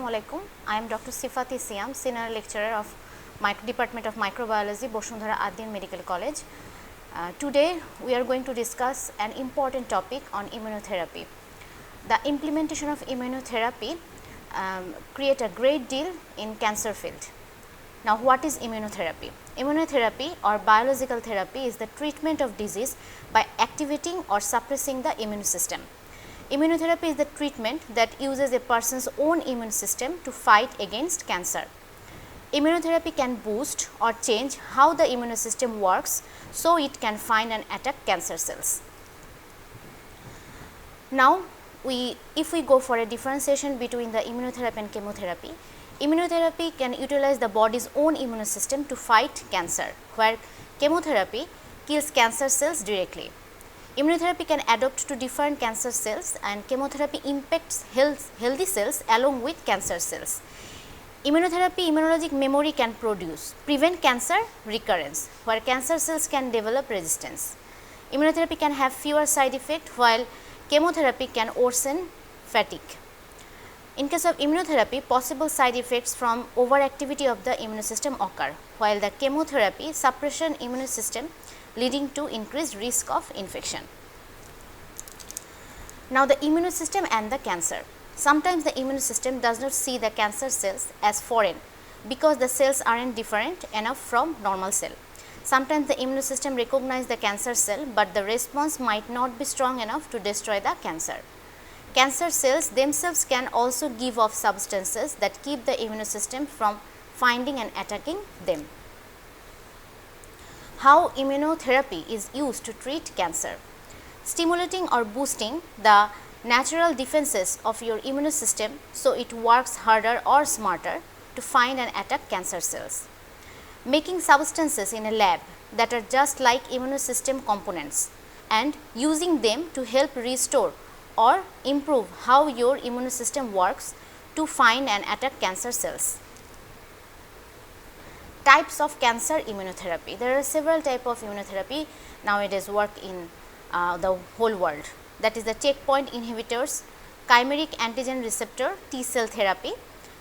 Assalamualaikum. I am Dr. Sifat-e-siam, Senior Lecturer of Department of Microbiology, Bashundhara Ad-din Medical College. Today we are going to discuss an important topic on immunotherapy. The implementation of immunotherapy create a great deal in cancer field. Now, what is immunotherapy? Immunotherapy or biological therapy is the treatment of disease by activating or suppressing the immune system. Immunotherapy is the treatment that uses a person's own immune system to fight against cancer. Immunotherapy can boost or change how the immune system works so it can find and attack cancer cells. Now, if we go for a differentiation between the immunotherapy and chemotherapy, immunotherapy can utilize the body's own immune system to fight cancer, where chemotherapy kills cancer cells directly. Immunotherapy can adapt to different cancer cells, and chemotherapy impacts healthy cells along with cancer cells. Immunotherapy immunologic memory can prevent cancer recurrence, where cancer cells can develop resistance. Immunotherapy can have fewer side effects, while chemotherapy can worsen fatigue. In case of immunotherapy, possible side effects from overactivity of the immune system occur, while the chemotherapy suppression immune system leading to increased risk of infection. Now, the immune system and the cancer. Sometimes the immune system does not see the cancer cells as foreign because the cells aren't different enough from normal cell. Sometimes the immune system recognizes the cancer cell, but the response might not be strong enough to destroy the cancer. Cancer cells themselves can also give off substances that keep the immune system from finding and attacking them. How immunotherapy is used to treat cancer? Stimulating or boosting the natural defenses of your immune system so it works harder or smarter to find and attack cancer cells. Making substances in a lab that are just like immune system components and using them to help restore or improve how your immune system works to find and attack cancer cells. Types of cancer immunotherapy. There are several types of immunotherapy nowadays work in the whole world. That is the checkpoint inhibitors, chimeric antigen receptor T cell therapy,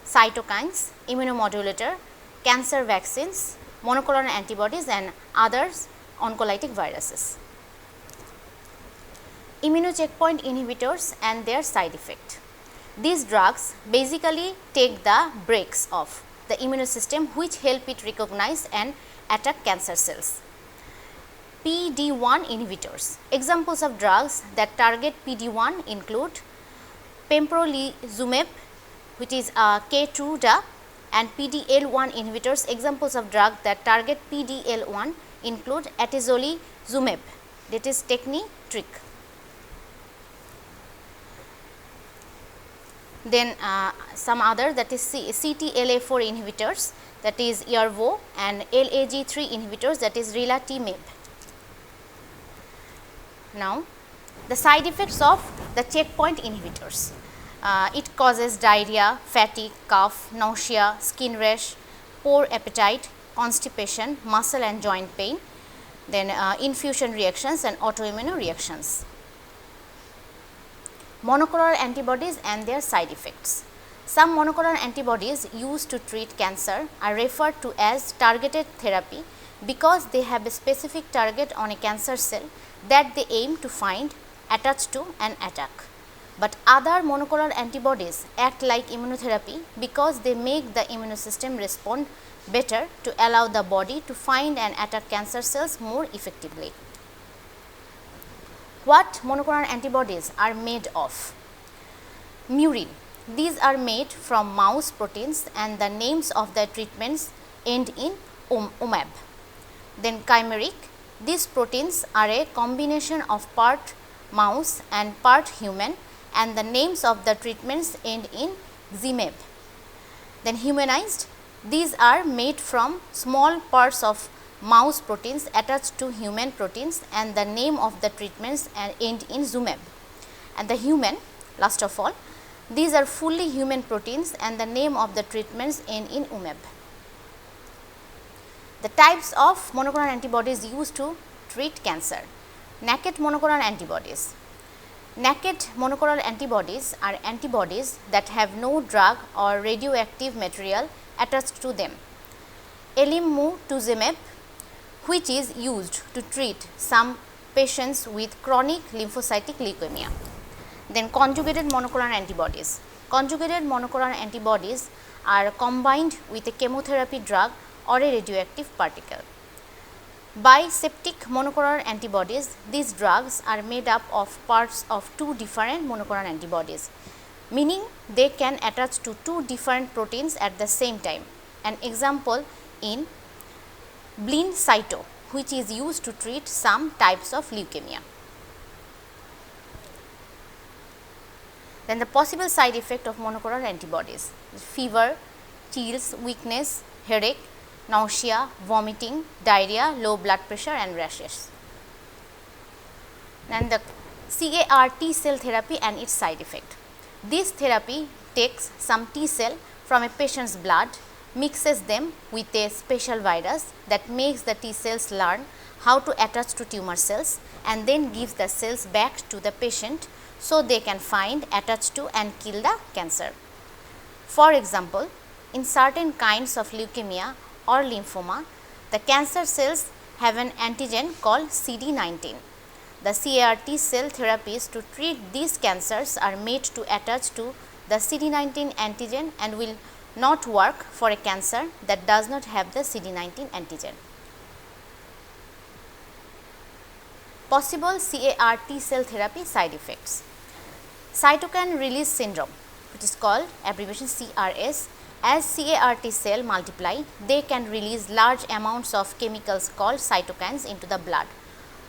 cytokines, immunomodulator, cancer vaccines, monoclonal antibodies and others oncolytic viruses. Immunocheckpoint inhibitors and their side effect. These drugs basically take the brakes off the immune system, which help it recognize and attack cancer cells. PD-1 inhibitors. Examples of drugs that target PD-1 include pembrolizumab, which is K2DA, and PD-L1 inhibitors. Examples of drugs that target PD-L1 include atezolizumab, that is Technitric. Then some other, that is CTLA4 inhibitors, that is Yervoy, and LAG3 inhibitors, that is Relatimab. Now, the side effects of the checkpoint inhibitors. It causes diarrhea, fatigue, cough, nausea, skin rash, poor appetite, constipation, muscle and joint pain, then infusion reactions and autoimmune reactions. Monoclonal antibodies and their side effects. Some monoclonal antibodies used to treat cancer are referred to as targeted therapy because they have a specific target on a cancer cell that they aim to find, attach to and attack. But other monoclonal antibodies act like immunotherapy because they make the immune system respond better to allow the body to find and attack cancer cells more effectively. What monoclonal antibodies are made of? Murine. These are made from mouse proteins and the names of the treatments end in -omab. Then chimeric. These proteins are a combination of part mouse and part human and the names of the treatments end in -zimab. Then humanized. These are made from small parts of mouse proteins attached to human proteins and the name of the treatments end in -zumab. And the human, last of all, these are fully human proteins and the name of the treatments end in -umab. The types of monoclonal antibodies used to treat cancer. Naked monoclonal antibodies. Naked monoclonal antibodies are antibodies that have no drug or radioactive material attached to them. Immunotherapy, which is used to treat some patients with chronic lymphocytic leukemia. Then conjugated monoclonal antibodies. Conjugated monoclonal antibodies are combined with a chemotherapy drug or a radioactive particle. Biseptic monoclonal antibodies, these drugs are made up of parts of two different monoclonal antibodies, meaning they can attach to two different proteins at the same time. An example in Blincyto, which is used to treat some types of leukemia. Then the possible side effect of monoclonal antibodies: fever, chills, weakness, headache, nausea, vomiting, diarrhea, low blood pressure and rashes. And the CAR T cell therapy and its side effect. This therapy takes some T cell from a patient's blood, mixes them with a special virus that makes the T cells learn how to attach to tumor cells and then gives the cells back to the patient so they can find, attach to and kill the cancer. For example, in certain kinds of leukemia or lymphoma, the cancer cells have an antigen called CD19. The CAR T cell therapies to treat these cancers are made to attach to the CD19 antigen and will not work for a cancer that does not have the CD19 antigen. Possible CAR T cell therapy side effects: cytokine release syndrome, which is called abbreviation CRS. As CAR T cell multiply, they can release large amounts of chemicals called cytokines into the blood,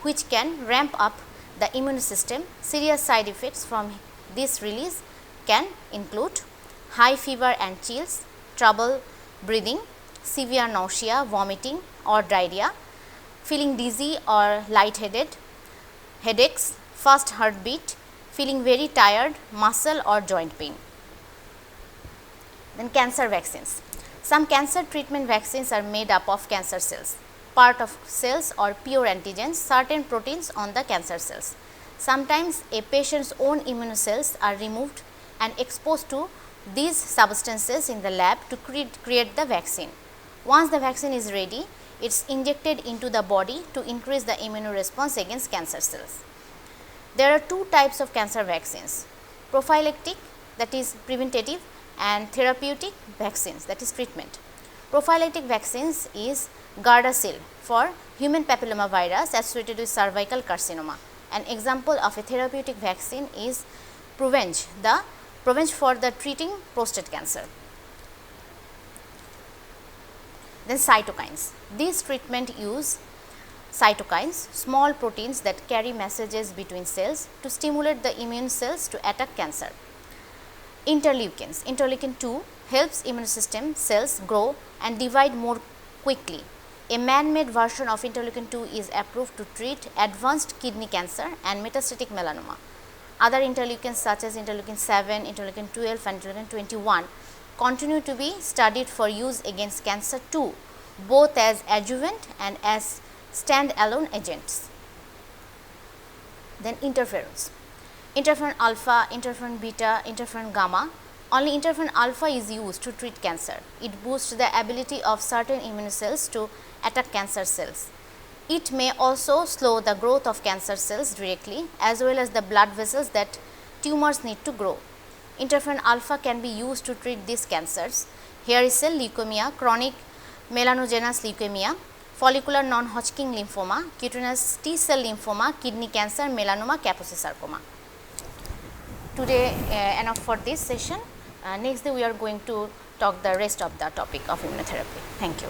which can ramp up the immune system. Serious side effects from this release can include high fever and chills, trouble breathing, severe nausea, vomiting or diarrhea, feeling dizzy or lightheaded, headaches, fast heartbeat, feeling very tired, muscle or joint pain. Then cancer vaccines. Some cancer treatment vaccines are made up of cancer cells, part of cells or pure antigens, certain proteins on the cancer cells. Sometimes a patient's own immune cells are removed and exposed to these substances in the lab to create the vaccine. Once the vaccine is ready, it is injected into the body to increase the immune response against cancer cells. There are two types of cancer vaccines: prophylactic, that is preventative, and therapeutic vaccines, that is treatment. Prophylactic vaccines is Gardasil for human papilloma virus associated with cervical carcinoma. An example of a therapeutic vaccine is Provenge for the treating prostate cancer. Then cytokines. This treatment use cytokines, small proteins that carry messages between cells to stimulate the immune cells to attack cancer. Interleukins. Interleukin 2 helps immune system cells grow and divide more quickly. A man-made version of interleukin 2 is approved to treat advanced kidney cancer and metastatic melanoma. Other interleukins such as interleukin 7, interleukin 12 and interleukin 21 continue to be studied for use against cancer too, both as adjuvant and as stand-alone agents. Then interferons. Interferon alpha, interferon beta, interferon gamma. Only interferon alpha is used to treat cancer. It boosts the ability of certain immune cells to attack cancer cells. It may also slow the growth of cancer cells directly, as well as the blood vessels that tumors need to grow. Interferon alpha can be used to treat these cancers: hairy cell leukemia, chronic melanogenous leukemia, follicular non-Hodgkin lymphoma, cutaneous T-cell lymphoma, kidney cancer, melanoma, Kaposi sarcoma. Today enough for this session. Next day we are going to talk the rest of the topic of immunotherapy. Thank you.